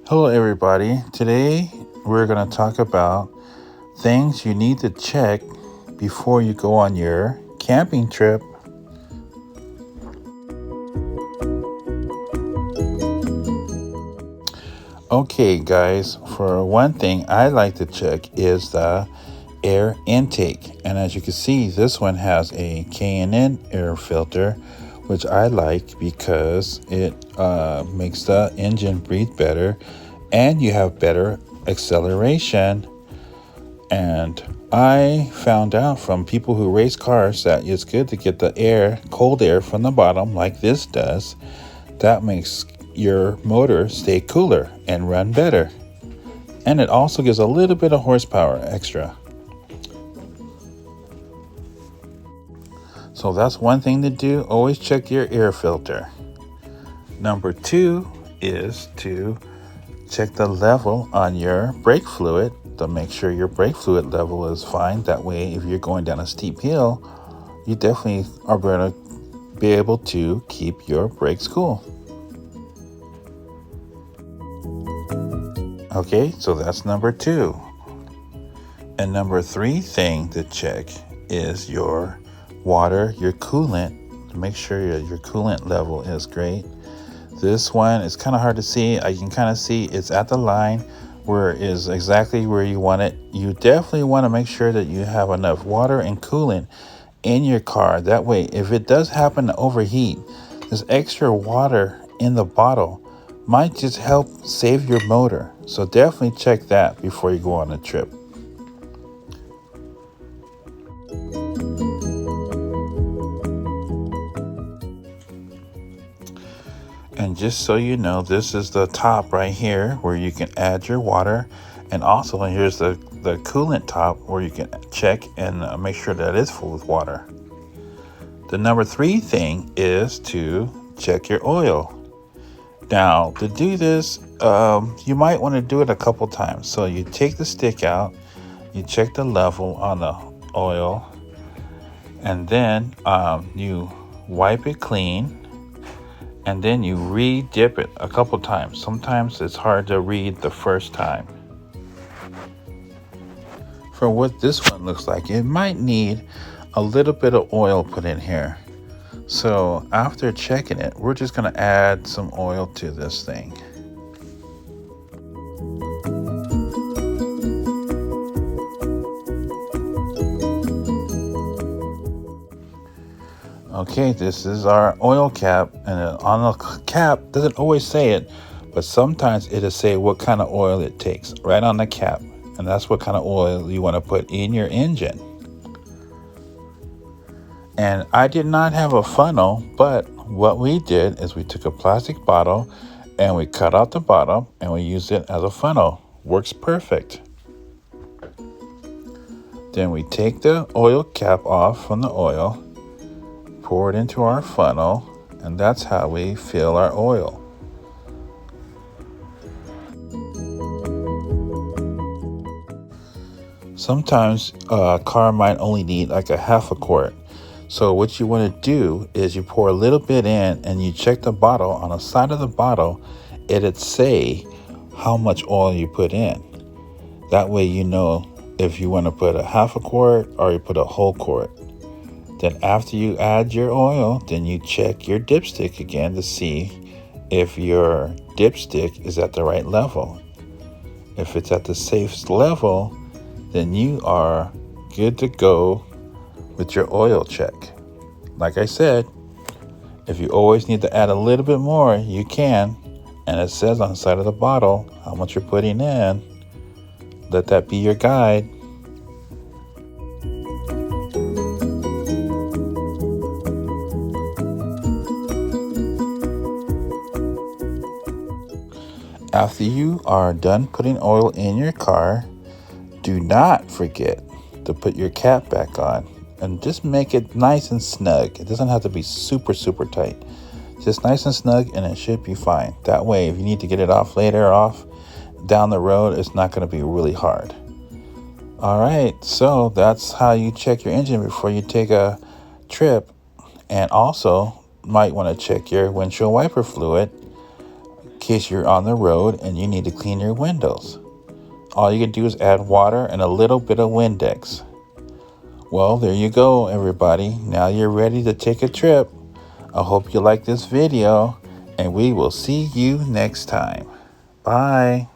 Hello, everybody. Today we're going to talk about things you need to check before you go on your camping trip. Okay, guys, for one thing I like to check is the air intake. And as you can see, this one has a K&N air filter, which I like because it makes the engine breathe better and you have better acceleration. And I found out from people who race cars that it's good to get the cold air from the bottom like this does. That makes your motor stay cooler and run better. And it also gives a little bit of horsepower extra. So that's one thing to do. Always check your air filter. Number 2 is to check the level on your brake fluid to make sure your brake fluid level is fine. That way, if you're going down a steep hill, you definitely are going to be able to keep your brakes cool. Okay, so that's number 2. And number 3 thing to check is your water, your coolant, to make sure your coolant level is great. This one is kind of hard to see. I can kind of see it's at the line where it is exactly where you want it. You definitely want to make sure that you have enough water and coolant in your car. That way, if it does happen to overheat, this extra water in the bottle might just help save your motor. So definitely check that before you go on a trip. And just so you know, this is the top right here where you can add your water. And also here's the coolant top where you can check and make sure that it's full with water. The number 3 thing is to check your oil. Now, to do this, you might want to do it a couple times. So you take the stick out, you check the level on the oil, and then you wipe it clean. And then you re-dip it a couple times. Sometimes it's hard to read the first time. For what this one looks like, it might need a little bit of oil put in here. So after checking it, we're just going to add some oil to this thing. Okay, this is our oil cap, and on the cap, doesn't always say it, but sometimes it'll say what kind of oil it takes right on the cap, and that's what kind of oil you want to put in your engine. And I did not have a funnel, but what we did is we took a plastic bottle and we cut out the bottom and we used it as a funnel. Works perfect. Then we take the oil cap off from the oil, pour it into our funnel, and that's how we fill our oil. Sometimes a car might only need like a half a quart. So what you want to do is you pour a little bit in and you check the bottle. On the side of the bottle, it'd say how much oil you put in. That way you know if you want to put a half a quart or you put a whole quart. Then after you add your oil, then you check your dipstick again to see if your dipstick is at the right level. If it's at the safest level, then you are good to go with your oil check. Like I said, if you always need to add a little bit more, you can. And it says on the side of the bottle how much you're putting in. Let that be your guide. After you are done putting oil in your car, do not forget to put your cap back on and just make it nice and snug. It doesn't have to be super, super tight. Just nice and snug and it should be fine. That way, if you need to get it off later, off down the road, it's not going to be really hard. All right, so that's how you check your engine before you take a trip. And also, might want to check your windshield wiper fluid in case you're on the road and you need to clean your windows. All you can do is add water and a little bit of Windex. Well, there you go, everybody. Now you're ready to take a trip. I hope you like this video, and we will see you next time. Bye.